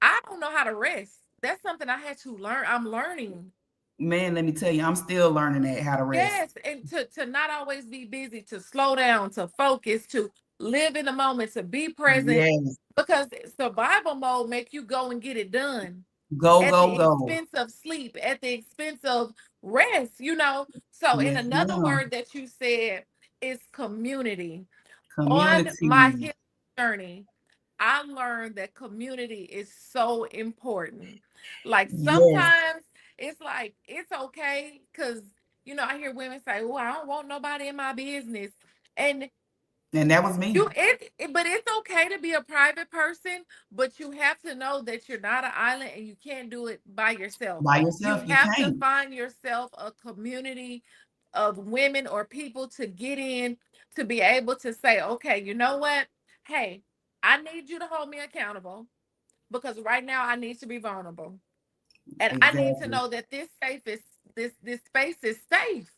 I don't know how to rest. That's something I had to learn. I'm learning. Man, let me tell you, I'm still learning that, how to rest. Yes, and to not always be busy, to slow down, to focus, to live in the moment, to be present, Yes. because survival mode make you go and get it done Go, at the go, go. expense of sleep, at the expense of rest. So in Yes, another ma'am. word that you said is community. On my Community. healing journey, I learned that community is so important. Like Yes. sometimes it's like it's okay because I hear women say, "Oh, I don't want nobody in my business," and And that was me. but it's okay to be a private person, but you have to know that you're not an island and you can't do it by yourself. By You yourself, you have to can't. find yourself a community of women or people to get in, to be able to say, okay, you know what? Hey, I need you to hold me accountable because right now I need to be vulnerable. And I need to Exactly. know that this space is safe.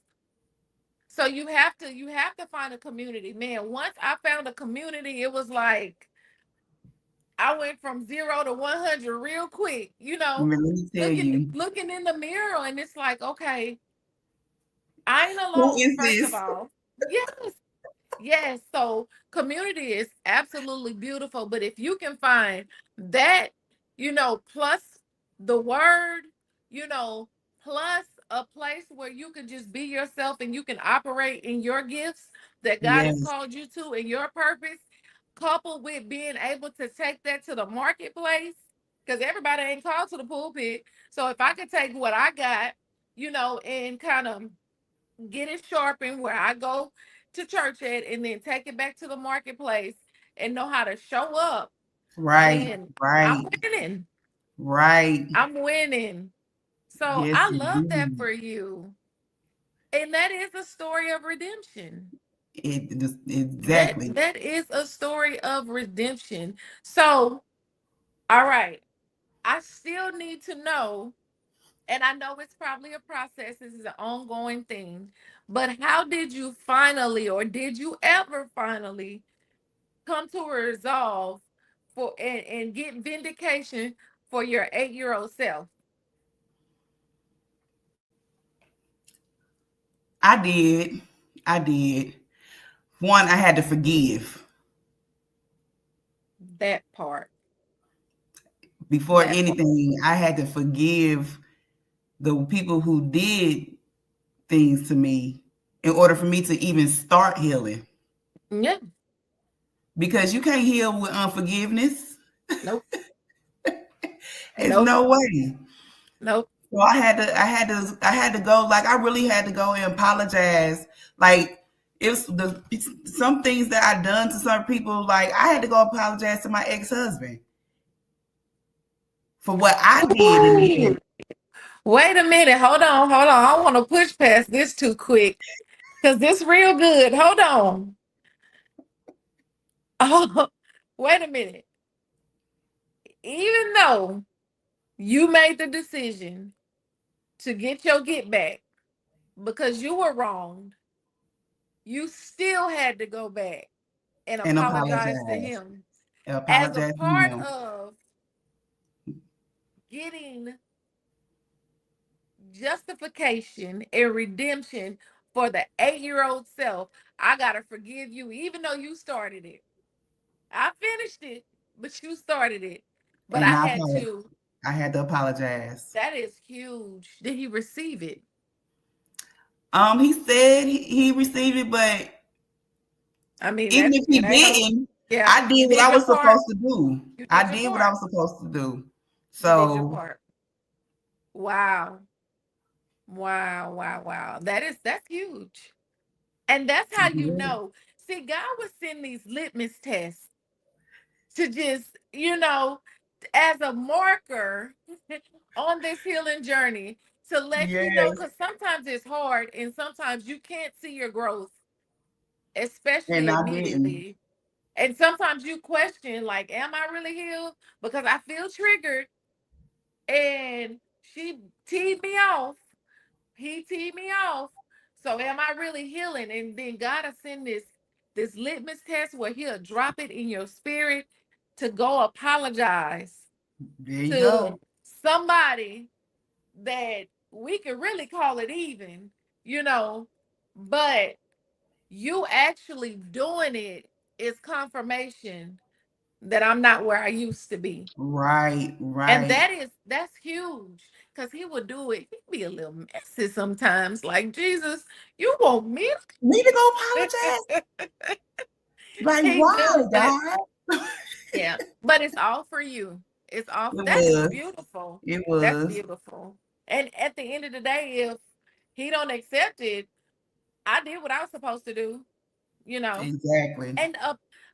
So you have to find a community. Man, once I found a community, it was like I went from 0 to 100 real quick, Let me tell looking you. looking in the mirror, and it's like, okay, I ain't Who alone, is first of this? all. Yes. Yes, so community is absolutely beautiful, but if you can find that, plus the word, you know, plus a place where you can just be yourself and you can operate in your gifts that God has Yes. called you to and your purpose, coupled with being able to take that to the marketplace, because everybody ain't called to the pulpit. So if I could take what I got, and kind of get it sharpened where I go to church at and then take it back to the marketplace and know how to show up, Right. man, I'm Right. winning. Right. I'm winning. So Yes, I love that indeed. for you. And that is a story of redemption. That Exactly. that is a story of redemption. So, all right. I still need to know, and I know it's probably a process, this is an ongoing thing, but how did you finally, or did you ever finally come to a resolve and get vindication for your 8-year-old self? I did. I did. One, I had to forgive. That part. Before That part. anything, I had to forgive the people who did things to me in order for me to even start healing. Yeah. Because you can't heal with unforgiveness. Nope. There's Nope. no way. Nope. So I had to go. Like, I really had to go and apologize. Like, it's the some things that I done to some people. Like, I had to go apologize to my ex-husband for what I did in the Ooh, past. wait a minute. Hold on. Hold on. I want to push past this too quick because this real good. Hold on. Oh, wait a minute. Even though you made the decision to get your get back because you were wronged, you still had to go back and And apologize to apologize. him And as a apologize to part him. of getting justification and redemption for the 8-year-old self. I gotta forgive you, even though you started it. I finished it, but you started it. But And I had to. I had to apologize. That is huge. Did he receive it? He said he received it, but I mean, even that's if it he ain't no. didn't, Yeah, I you did what did I your was part. supposed to do. You did I your did what I part. was supposed to do. You did your So part. Wow. Wow, wow, wow. That's huge. And that's how you yeah, know. See, God would send these litmus tests to just, as a marker on this healing journey to let you know, yes, because sometimes it's hard and sometimes you can't see your growth, and especially I didn't. immediately. And sometimes you question, like, am I really healed? Because I feel triggered and she teed me off. He teed me off. So am I really healing? And then God will send this litmus test where he'll drop it in your spirit to go apologize There you to go. somebody that we could really call it even, you know, but you actually doing it is confirmation that I'm not where I used to be. Right, And right. that's huge because he would do it. He'd be a little messy sometimes. Like, Jesus, you want me Me to go to apologize? Like, he why, do, but God? yeah, but it's all for you. It's all It that is was. beautiful. It That's was. beautiful. And at the end of the day, if he don't accept it, I did what I was supposed to do, you know. Exactly. And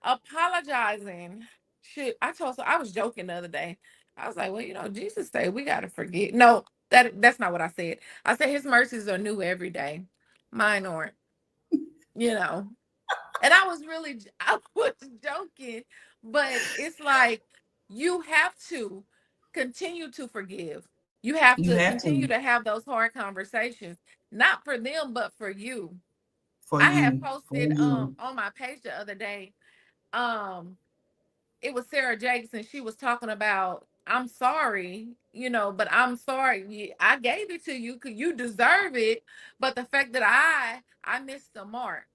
apologizing. Shit, I was joking the other day. I was like, well, Jesus said we gotta forget. No, that's not what I said. I said his mercies are new every day. Mine aren't, you know. And I was really I was joking, but it's like you have to continue to forgive. You have You to have continue to to have those hard conversations, not for them, but for you. for I had you. For posted you. on my page the other day. Um, it was Sarah Jakes, and she was talking about, I'm sorry, but I'm sorry. I gave it to you because you deserve it. But the fact that I missed the mark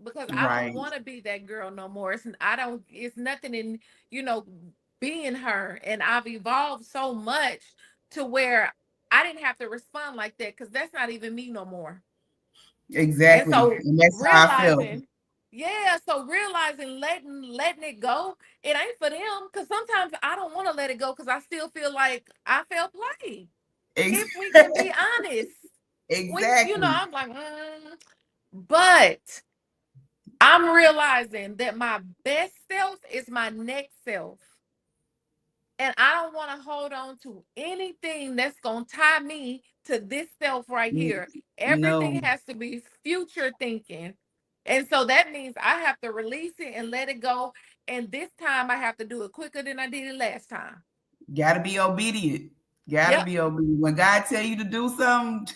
because I don't Right. want to be that girl no more. I don't, it's nothing in, you know, being her. And I've evolved so much to where I didn't have to respond like that because that's not even me no more. And Exactly. so And that's how I felt. realizing, yeah, so realizing letting it go, it ain't for them. Cause sometimes I don't want to let it go because I still feel like I felt played. Ex- If we can be honest, exactly. I'm like, but I'm realizing that my best self is my next self. And I don't want to hold on to anything that's going to tie me to this self right here. Everything No. has to be future thinking. And so that means I have to release it and let it go. And this time I have to do it quicker than I did it last time. Gotta be obedient. Gotta Yep. be obedient. When God tell you to do something,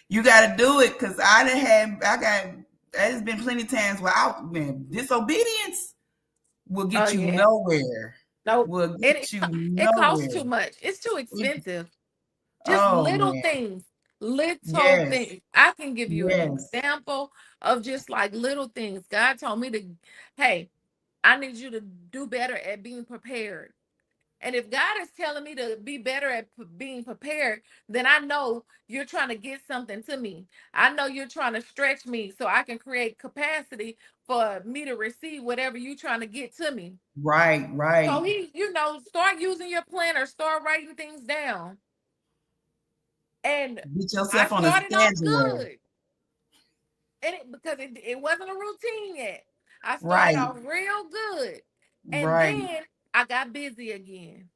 you gotta do it. Cause I got there's been plenty of times where disobedience will Oh, get you yeah. nowhere. No, Will it, get you it costs nowhere. too much. It's too It, expensive. Just oh little man. things, little Yes. things. I can give you an Yes. example of just like little things. God told me to, hey, I need you to do better at being prepared. And if God is telling me to be better at being prepared, then I know you're trying to get something to me. I know you're trying to stretch me so I can create capacity for me to receive whatever you're trying to get to me. Right, So right. start using your planner, start writing things down. And Get I yourself on a started off schedule. good. And because it wasn't a routine yet. I started Right, off real good. And right. then I got busy again.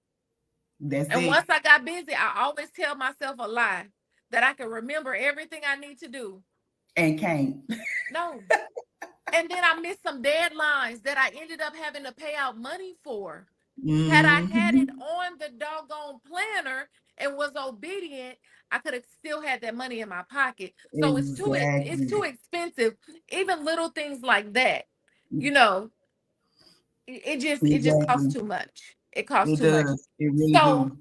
That's And it. once I got busy, I always tell myself a lie that I can remember everything I need to do. And can't. No. And then I missed some deadlines that I ended up having to pay out money for. Had I had it Hmm. on the doggone planner and was obedient, I could have still had that money in my pocket. So it's Exactly. too expensive. Even little things like that, you know, it just costs Exactly. too much. It costs It too much. does. It really So, do.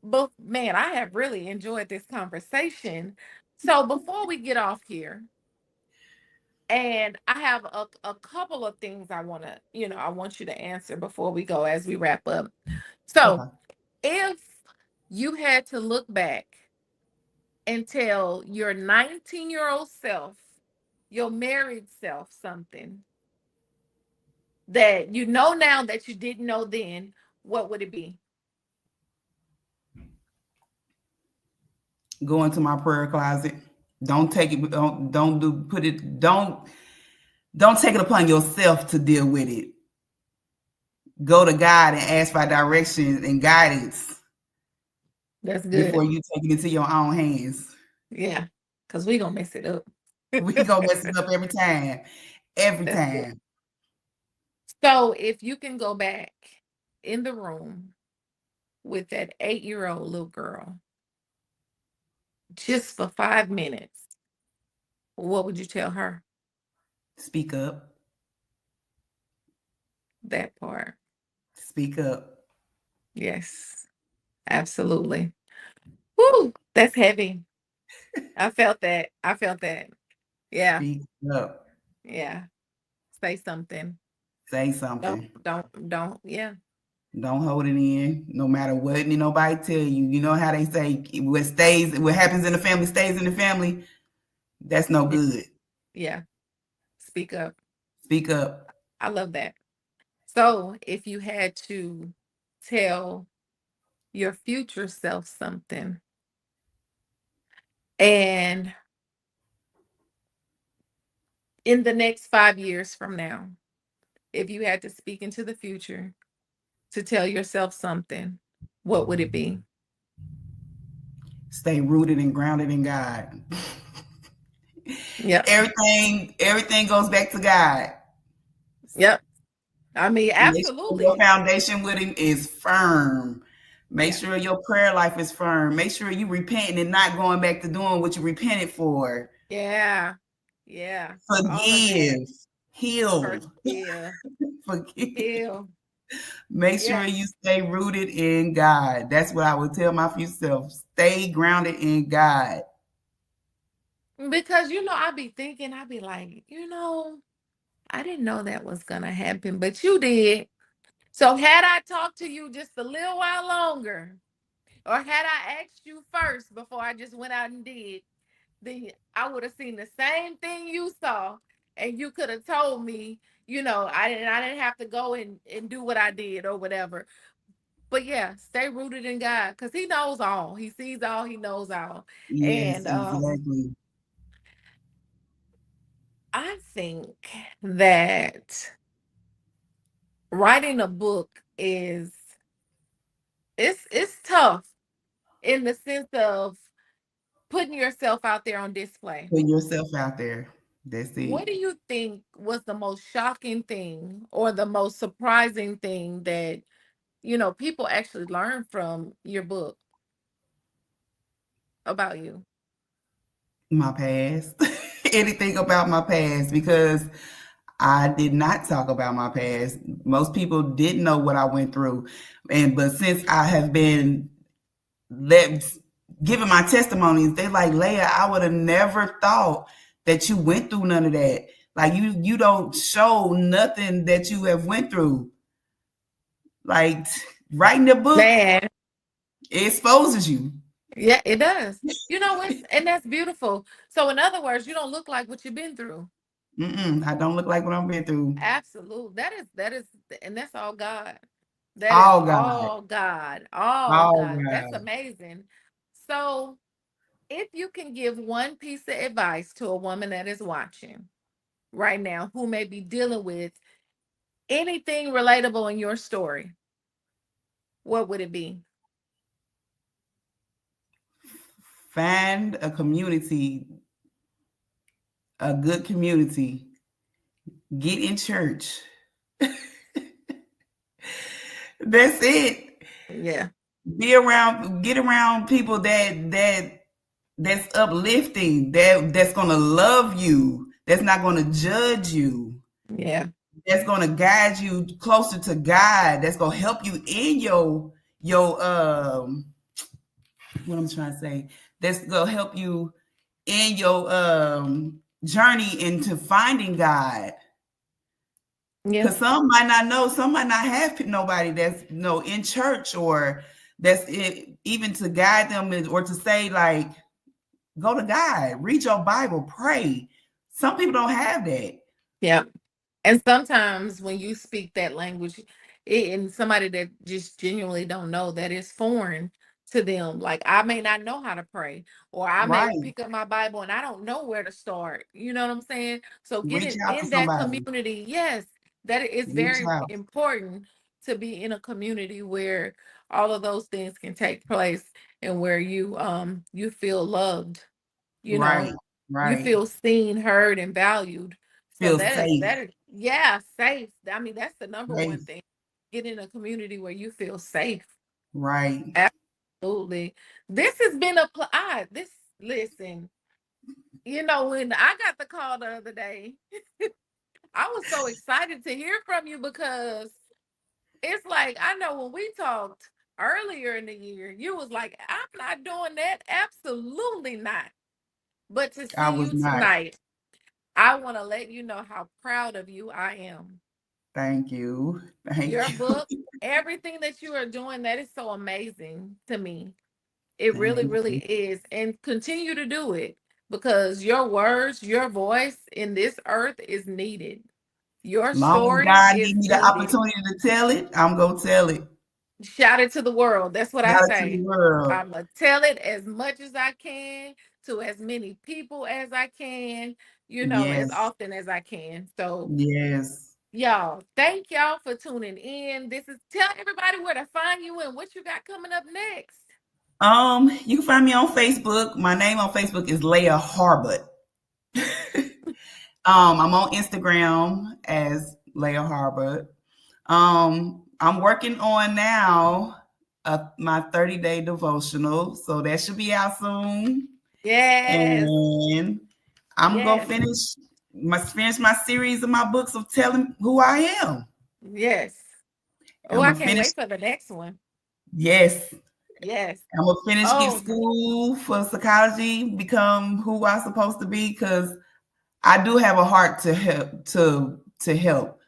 but man, I have really enjoyed this conversation. So before we get off here, And I have a couple of things I want to, I want you to answer before we go as we wrap up. So, Okay. if you had to look back and tell your 19-year-old self, your married self, something that you know now that you didn't know then, what would it be? Go into my prayer closet. Don't take it. Don't do put it. Don't take it upon yourself to deal with it. Go to God and ask for direction and guidance That's before good. you take it into your own hands. Yeah, because we gonna mess it up. We go mess it up every time. Every That's good. time. So if you can go back in the room with that 8-year-old little girl just for 5 minutes, what would you tell her? Speak up. That part. Speak up. Yes, absolutely. Woo, that's heavy. I felt that. I felt that. Yeah, Speak up. yeah. Say something. Say Don't, something. don't. Yeah, Don't hold it in, no matter what nobody tell you. You know how they say what happens in the family stays in the family. That's no yeah, good. yeah. Speak up. Speak up. I love that. So if you had to tell your future self something, and in the next 5 years from now, if you had to speak into the future to tell yourself something, what would it be? Stay rooted and grounded in God. Yep. Everything goes back to God. Yep. I mean, Make sure your absolutely. foundation with Him is firm. Make Yeah. sure your prayer life is firm. Make sure you repenting and not going back to doing what you repented for. Yeah. Yeah. All of that. Forgive, heal, Yeah. forgive. Heal. Make sure Yes. you stay rooted in God. That's what I would tell my future self. Stay grounded in God. Because I'd be thinking, I'd be like, I didn't know that was gonna happen, but you did. So had I talked to you just a little while longer, or had I asked you first before I just went out and did, then I would have seen the same thing you saw, and you could have told me, I didn't have to go and do what I did or whatever. But yeah, stay rooted in God because He knows all. He sees all, He knows all. Yes, And exactly. I think that writing a book it's tough in the sense of putting yourself out there on display. Put yourself out there. That's What it. do you think was the most shocking thing or the most surprising thing that, people actually learned from your book about you? My past. Anything about my past because I did not talk about my past. Most people didn't know what I went through. But since I have been let giving my testimonies, they like, Leia, I would have never thought that you went through none of that. Like you don't show nothing that you have went through. Like writing the book, Man, it exposes you. yeah, it does. And that's beautiful. So in other words, you don't look like what you've been through. I don't look like what I've been through. Absolutely. That is, and that's all God. That is All God. all God. All All God. That's God. amazing. So, if you can give one piece of advice to a woman that is watching right now who may be dealing with anything relatable in your story, what would it be? Find a community, a good community. Get in church. That's it. Yeah. Get around people that's uplifting, that's gonna love you, that's not gonna judge you, Yeah. that's gonna guide you closer to God, that's gonna help you in your what I'm trying to say, that's gonna help you in journey into finding God. Yeah. Because some might not know, some might not have nobody that's in church, or that's it, even to guide them, or to say, like, go to God, read your Bible, pray. Some people don't have that. Yeah. And sometimes when you speak that language, and somebody that just genuinely don't know, that is foreign to them. Like, I may not know how to pray, or I may Right. pick up my Bible and I don't know where to start. You know what I'm saying? So Reach getting out to in that somebody. community, yes, that is Reach very out. important, to be in a community where all of those things can take place, and where you feel loved, you know, Right. you Right. feel seen, heard, and valued. So Feel that is safe. that is yeah, safe. I mean, that's the number one Safe. thing. Get in a community where you feel safe. Right. Absolutely. This has been a this listen, when I got the call the other day, I was so excited to hear from you, because it's like, I know when we talked earlier in the year, you was like, I'm not doing that. Absolutely not. But to I see was you not. tonight, I want to let you know how proud of you I am. Thank you. Thank Your you. book, everything that you are doing, that is so amazing to me. It really, Thank really you. is. And continue to do it, because your words, your voice in this earth is needed. Your Long as story God is give me the needed. opportunity to tell it, I'm gonna tell it. Shout it to the world. That's what I Shout it to the say. world. I'm going to tell it as much as I can, to as many people as I can, as Yes. often as I can. So, Yes. y'all, thank y'all for tuning in. Tell everybody where to find you and what you got coming up next. You can find me on Facebook. My name on Facebook is Leia Harbut. I'm on Instagram as Leia Harbut. I'm working on now my 30-day devotional, so that should be out soon. Yes. And I'm gonna Yes. finish my series of my books of telling who I am. Yes. Oh, I'm I gonna can't finish. wait for the next one. Yes, Yes. I'm gonna finish, get Oh, school for psychology, become who I'm supposed to be, because I do have a heart to help,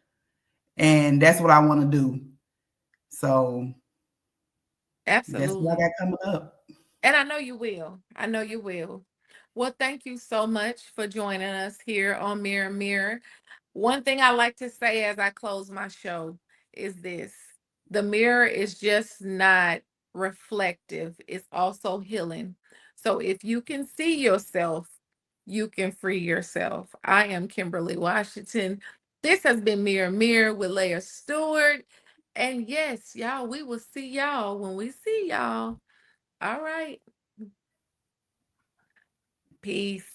and that's what I want to do. So that's what I absolutely. got coming up. And I know you will. I know you will. Well, thank you so much for joining us here on Mirror Mirror. One thing I like to say as I close my show is this: the mirror is just not reflective, it's also healing. So if you can see yourself, you can free yourself. I am Kimberly Washington. This has been Mirror Mirror with Leia Stewart. And yes, y'all, we will see y'all when we see y'all. All right. Peace.